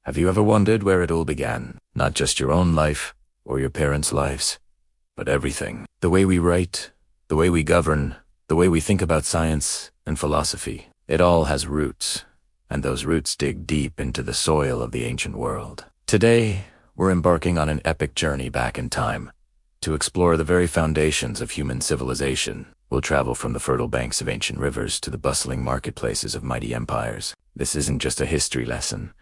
Have you ever wondered where it all began? Not just your own life or your parents' lives, but everything. The way we write, the way we govern, the way we think about science and philosophy. It all has roots, and those roots dig deep into the soil of the ancient world. Today, we're embarking on an epic journey back in time to explore the very foundations of human civilization. We'll travel from the fertile banks of ancient rivers to the bustling marketplaces of mighty empires. This isn't just a history lesson.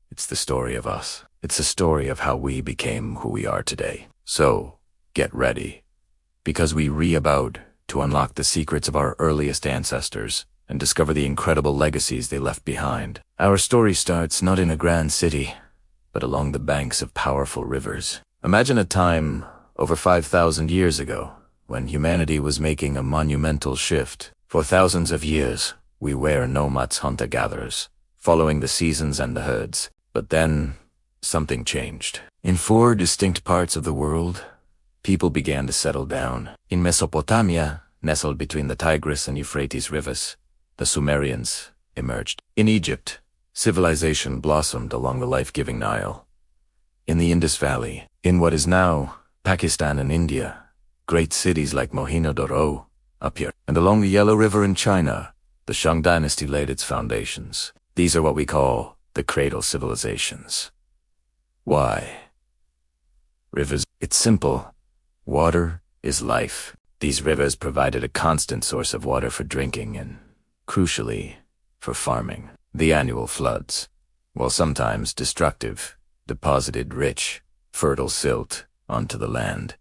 It's the story of us. It's a story of how we became who we are today. So, get ready, because we re-about to unlock the secrets of our earliest ancestors and discover the incredible legacies they left behind. Our story starts not in a grand city, but along the banks of powerful rivers. Imagine a time over 5,000 years ago, when humanity was making a monumental shift. For thousands of years, we were nomads, hunter-gatherers, following the seasons and the herds. But then, something changed. In 4 distinct parts of the world, people began to settle down. In Mesopotamia, nestled between the Tigris and Euphrates rivers, the Sumerians emerged. In Egypt, civilization blossomed along the life-giving Nile. In the Indus Valley, in what is now Pakistan and India, great cities like Mohenjo-daro appeared. And along the Yellow River in China, the Shang dynasty laid its foundations. These are what we call the cradle civilizations. Why? Rivers. It's simple. Water is life. These rivers provided a constant source of water for drinking and, crucially, for farming. The annual floods, while sometimes destructive, deposited rich, fertile silt onto the land,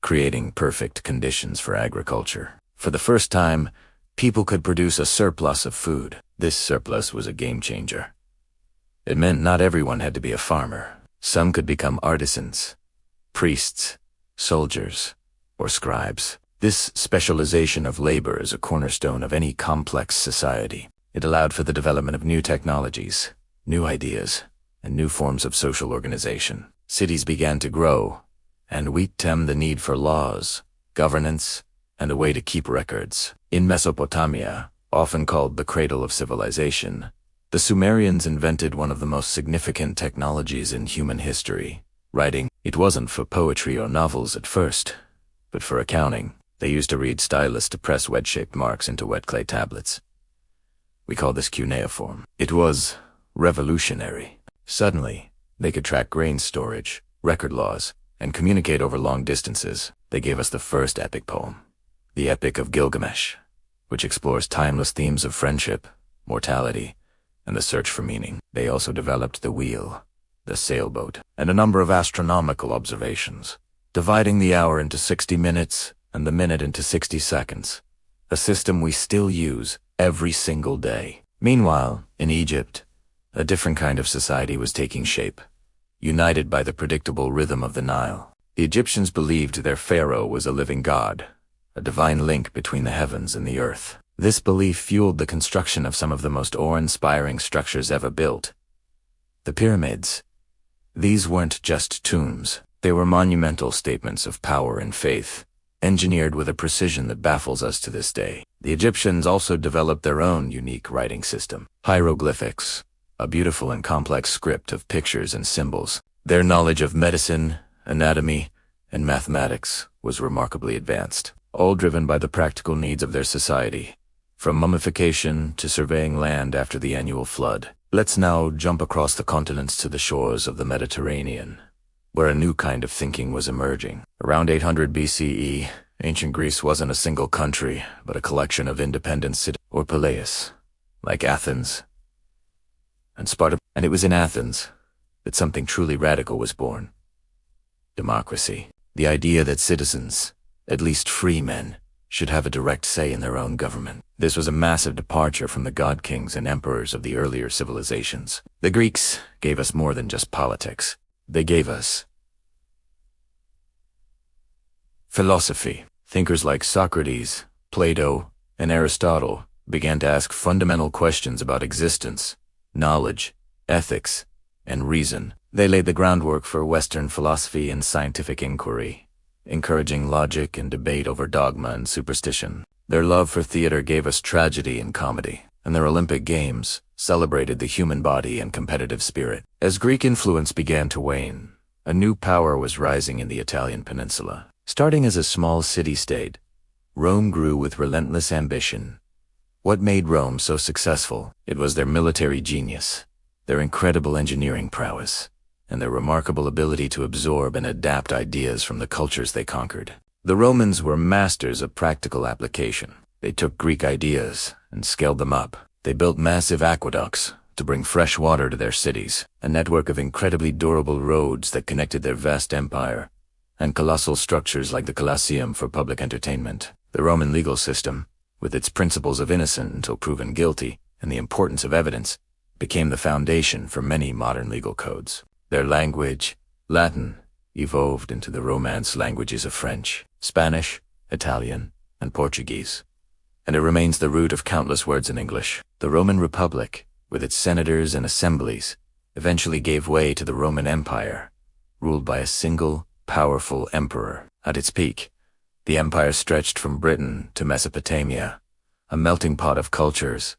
creating perfect conditions for agriculture. For the first time, people could produce a surplus of food. This surplus was a game changer. It meant not everyone had to be a farmer. Some could become artisans, priests, soldiers, or scribes. This specialization of labor is a cornerstone of any complex society. It allowed for the development of new technologies, new ideas, and new forms of social organization. Cities began to grow, and with them the need for laws, governance, and a way to keep records. In Mesopotamia, often called the cradle of civilization, the Sumerians invented one of the most significant technologies in human history, writing. It wasn't for poetry or novels at first, but for accounting. They used a reed stylus to press wedge-shaped marks into wet clay tablets. We call this cuneiform. It was revolutionary. Suddenly, they could track grain storage, record laws, and communicate over long distances. They gave us the first epic poem, the Epic of Gilgamesh, which explores timeless themes of friendship, mortality, and the search for meaning. They also developed the wheel, the sailboat, and a number of astronomical observations, dividing the hour into 60 minutes and the minute into 60 seconds, a system we still use every single day. Meanwhile, in Egypt, a different kind of society was taking shape, united by the predictable rhythm of the Nile. The Egyptians believed their pharaoh was a living god, a divine link between the heavens and the earth. This belief fueled the construction of some of the most awe-inspiring structures ever built. The pyramids. These weren't just tombs. They were monumental statements of power and faith, engineered with a precision that baffles us to this day. The Egyptians also developed their own unique writing system, hieroglyphics, a beautiful and complex script of pictures and symbols. Their knowledge of medicine, anatomy, and mathematics was remarkably advanced, all driven by the practical needs of their society, from mummification to surveying land after the annual flood. Let's now jump across the continents to the shores of the Mediterranean, where a new kind of thinking was emerging. Around 800 BCE, ancient Greece wasn't a single country, but a collection of independent cities, or poleis, like Athens and Sparta. And it was in Athens that something truly radical was born. Democracy. The idea that citizens, at least free men, should have a direct say in their own government. This was a massive departure from the god-kings and emperors of the earlier civilizations. The Greeks gave us more than just politics. They gave us philosophy. Thinkers like Socrates, Plato, and Aristotle began to ask fundamental questions about existence, knowledge, ethics, and reason. They laid the groundwork for Western philosophy and scientific inquiry, encouraging logic and debate over dogma and superstition. Their love for theater gave us tragedy and comedy, and their Olympic Games, celebrated the human body and competitive spirit. As Greek influence began to wane, a new power was rising in the Italian peninsula. Starting as a small city-state, Rome grew with relentless ambition. What made Rome so successful? It was their military genius, their incredible engineering prowess, and their remarkable ability to absorb and adapt ideas from the cultures they conquered. The Romans were masters of practical application. They took Greek ideas and scaled them up. They built massive aqueducts to bring fresh water to their cities, a network of incredibly durable roads that connected their vast empire, and colossal structures like the Colosseum for public entertainment. The Roman legal system, with its principles of innocent until proven guilty and the importance of evidence, became the foundation for many modern legal codes. Their language, Latin, evolved into the Romance languages of French, Spanish, Italian, and Portuguese, and it remains the root of countless words in English. The Roman Republic, with its senators and assemblies, eventually gave way to the Roman Empire, ruled by a single, powerful emperor. At its peak, the empire stretched from Britain to Mesopotamia, a melting pot of cultures,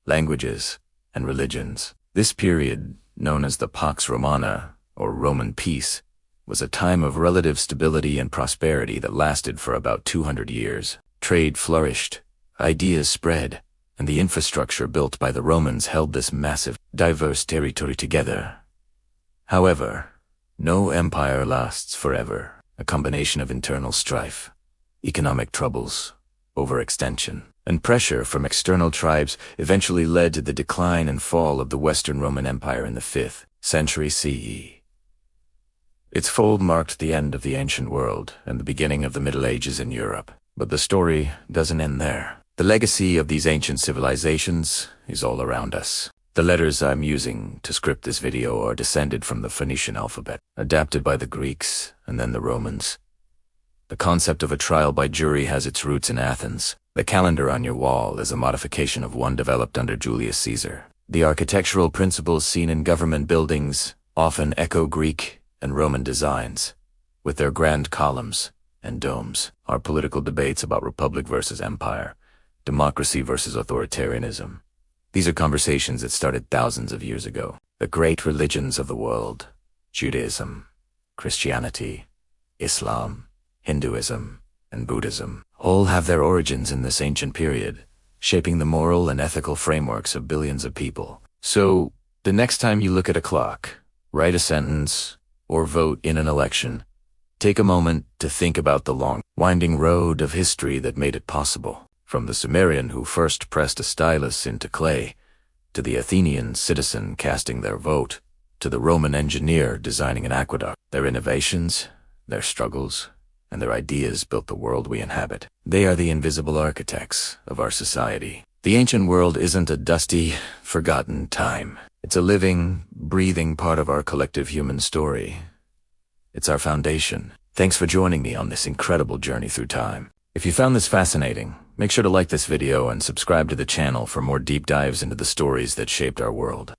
languages, and religions. This period, known as the Pax Romana, or Roman peace, was a time of relative stability and prosperity that lasted for about 200 years. Trade flourished, ideas spread, and the infrastructure built by the Romans held this massive, diverse territory together. However, no empire lasts forever. A combination of internal strife, economic troubles, overextension, and pressure from external tribes eventually led to the decline and fall of the Western Roman Empire in the 5th century CE. Its fall marked the end of the ancient world and the beginning of the Middle Ages in Europe. But the story doesn't end there. The legacy of these ancient civilizations is all around us. The letters I'm using to script this video are descended from the Phoenician alphabet, adapted by the Greeks and then the Romans. The concept of a trial by jury has its roots in Athens. The calendar on your wall is a modification of one developed under Julius Caesar. The architectural principles seen in government buildings often echo Greek and Roman designs, with their grand columns and domes. Our political debates about republic versus empire, democracy versus authoritarianism. These are conversations that started thousands of years ago. The great religions of the world, Judaism, Christianity, Islam, Hinduism, and Buddhism, all have their origins in this ancient period, shaping the moral and ethical frameworks of billions of people. So, the next time you look at a clock, write a sentence, or vote in an election, take a moment to think about the long, winding road of history that made it possible. From the Sumerian who first pressed a stylus into clay, to the Athenian citizen casting their vote, to the Roman engineer designing an aqueduct, their innovations, their struggles, and their ideas built the world we inhabit. They are the invisible architects of our society. The ancient world isn't a dusty, forgotten time. It's a living, breathing part of our collective human story. It's our foundation. Thanks for joining me on this incredible journey through time. If you found this fascinating, make sure to like this video and subscribe to the channel for more deep dives into the stories that shaped our world.